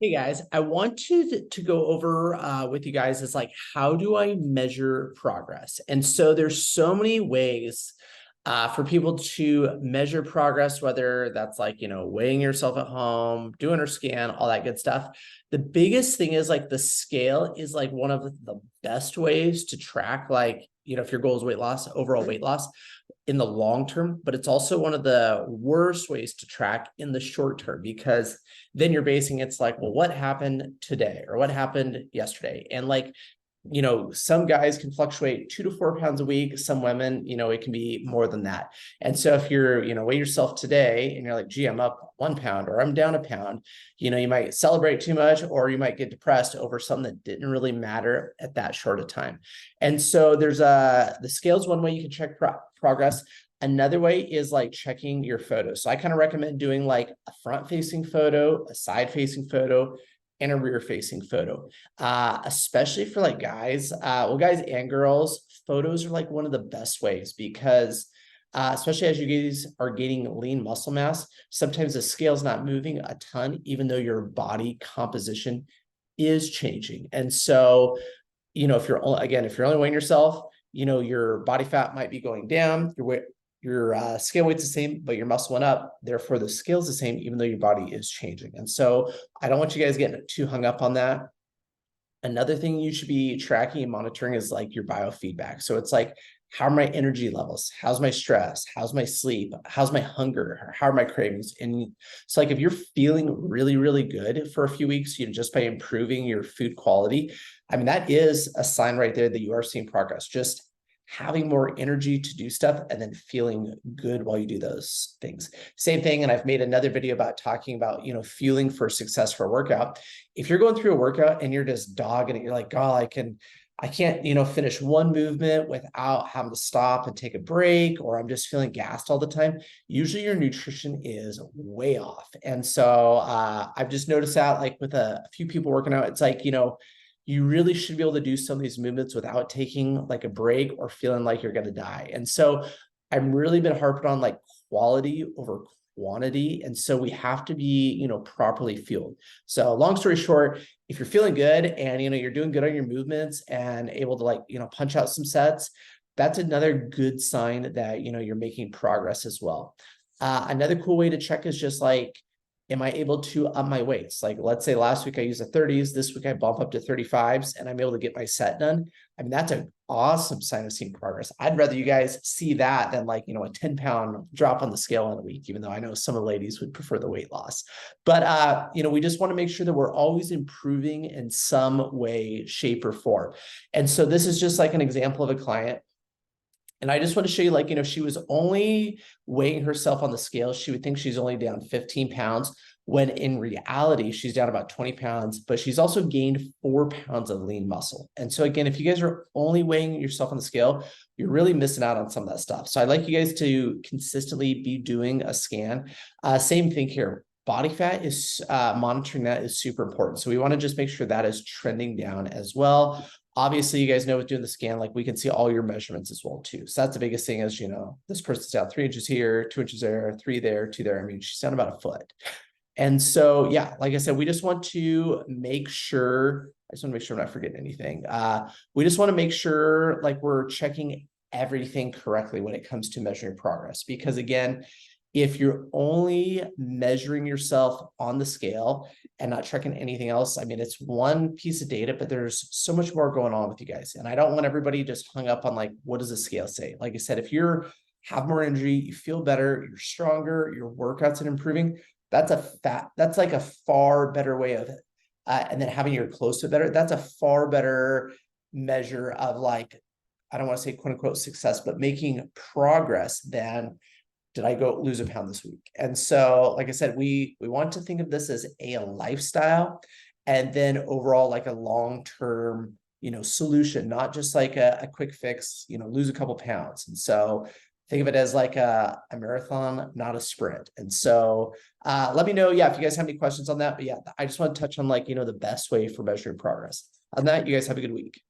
Hey guys, I want to go over with you guys is like, how do I measure progress? And so there's so many ways for people to measure progress, whether that's like, weighing yourself at home, doing a scan, all that good stuff. The biggest thing is like the scale is like one of the best ways to track, like, if your goal is weight loss, overall weight loss in the long term, but it's also one of the worst ways to track in the short term, because then you're basing it's like, well, what happened today or what happened yesterday? And like, some guys can fluctuate 2 to 4 pounds a week. Some women, it can be more than that. And so if you're, weigh yourself today and you're like, gee, I'm up 1 pound or I'm down a pound, you might celebrate too much, or you might get depressed over something that didn't really matter at that short of time. And so the scale is one way you can check progress. Another way is like checking your photos. So I kind of recommend doing like a front facing photo, a side facing photo, and a rear facing photo, especially for like guys, guys and girls. Photos are like one of the best ways, because especially as you guys are gaining lean muscle mass, sometimes the scale's not moving a ton, even though your body composition is changing. And so, if you're only weighing yourself, your body fat might be going down, your scale weight's the same, but your muscle went up. Therefore, the scale's the same, even though your body is changing. And so I don't want you guys getting too hung up on that. Another thing you should be tracking and monitoring is like your biofeedback. So it's like, how are my energy levels? How's my stress? How's my sleep? How's my hunger? How are my cravings? And so like, if you're feeling really, really good for a few weeks, just by improving your food quality, I mean, that is a sign right there that you are seeing progress. Just having more energy to do stuff and then feeling good while you do those things. Same thing. And I've made another video about talking about, fueling for success for a workout. If you're going through a workout and you're just dogging it, you're like, oh, I can't, finish one movement without having to stop and take a break, or I'm just feeling gassed all the time. Usually your nutrition is way off. And so I've just noticed that, like with a few people working out, it's like, you really should be able to do some of these movements without taking like a break or feeling like you're going to die. And so I've really been harping on like quality over quantity. And so we have to be, properly fueled. So long story short, if you're feeling good and, you're doing good on your movements and able to like, punch out some sets, that's another good sign that, you're making progress as well. Another cool way to check is just like, am I able to up my weights? Like, let's say last week I used the 30s, this week I bump up to 35s and I'm able to get my set done. I mean, that's an awesome sign of seeing progress. I'd rather you guys see that than like, a 10-pound drop on the scale in a week, even though I know some of the ladies would prefer the weight loss. But, we just want to make sure that we're always improving in some way, shape, or form. And so this is just like an example of a client. And I just want to show you, like, she was only weighing herself on the scale. She would think she's only down 15 pounds, when in reality, she's down about 20 pounds, but she's also gained 4 pounds of lean muscle. And so again, if you guys are only weighing yourself on the scale, you're really missing out on some of that stuff. So I'd like you guys to consistently be doing a scan. Same thing here. Body fat is monitoring that is super important. So we want to just make sure that is trending down as well. Obviously, you guys know with doing the scan, like we can see all your measurements as well too. So that's the biggest thing is, this person's down 3 inches here, 2 inches there, 3 there, 2 there. I mean, she's down about a foot. And so, yeah, like I said, we just want to make sure, I'm not forgetting anything. We just want to make sure like we're checking everything correctly when it comes to measuring progress, because again, if you're only measuring yourself on the scale and not checking anything else, I mean, it's one piece of data, but there's so much more going on with you guys. And I don't want everybody just hung up on like, what does the scale say? Like I said, if you're have more energy, you feel better, you're stronger, your workouts are improving, that's like a far better way of it. And then having your close to better, that's a far better measure of like, I don't want to say quote unquote success, but making progress than did I go lose a pound this week? And so, like I said, we want to think of this as a lifestyle, and then overall like a long-term, solution, not just like a quick fix, lose a couple pounds. And so think of it as like a marathon, not a sprint. And so let me know, if you guys have any questions on that. But yeah, I just want to touch on like, the best way for measuring progress. On that, you guys have a good week.